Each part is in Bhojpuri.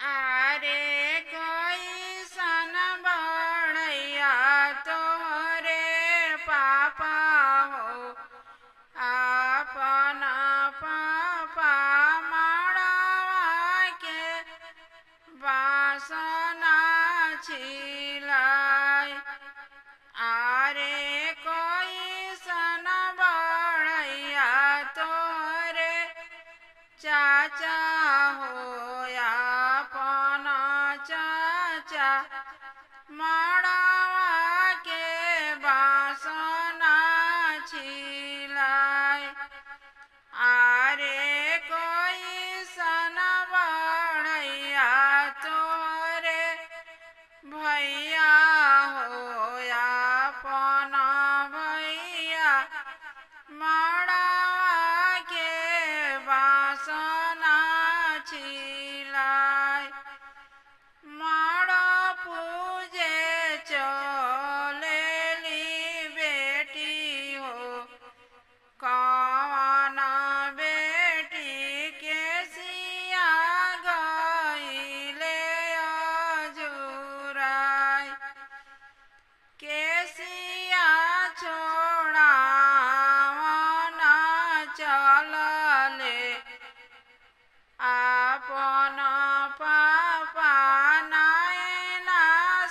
आरे कैसन बड़ैया तोहरे पापा हो अपन पापा मड़वा के बासना छिलाई। आरे कैसन बड़ैया तोहरे चाचा हो अपन चाचा मड़वा के बासना छिलाई। आरे कैसन बड़ैया तोरे भैया हो अपन भैया मड़वा के बासना छिलाई। मड़ पूजे चलेली बेटी हो कौन बेटी के सिया गईले अजुराई। केसिया छोड़ावन चलले अपन पापा नैना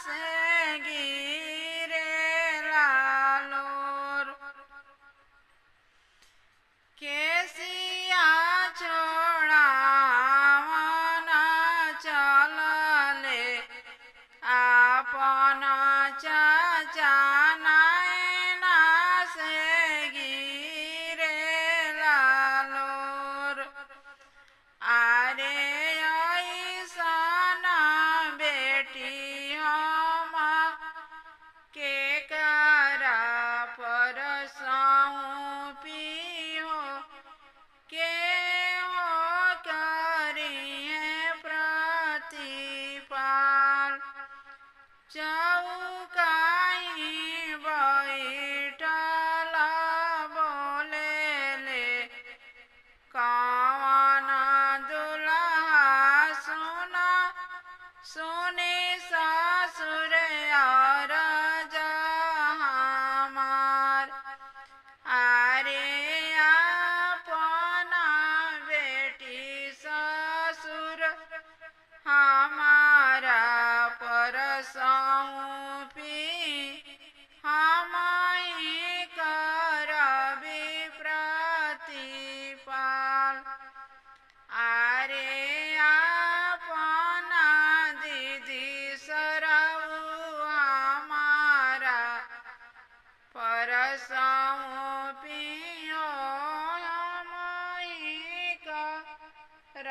से गिरे लालोर। केसिया छोड़ावन चलले अपन चाचा नैना से गिरे लालोर। आरे ऐसन बेटी हम के करा पर सौंपी हो के हो करिए प्रतिपाल। चौकाई बैठल बोलेले कौन दुल्हा सुना सुनी ससुर और हमार। आरे अपना बेटी ससुर हमारा पर सौंपी हम ही करबी प्रतिपाल। आरे अपना दीदी सरऊ हमारा पर सौंपी हो हम ही कर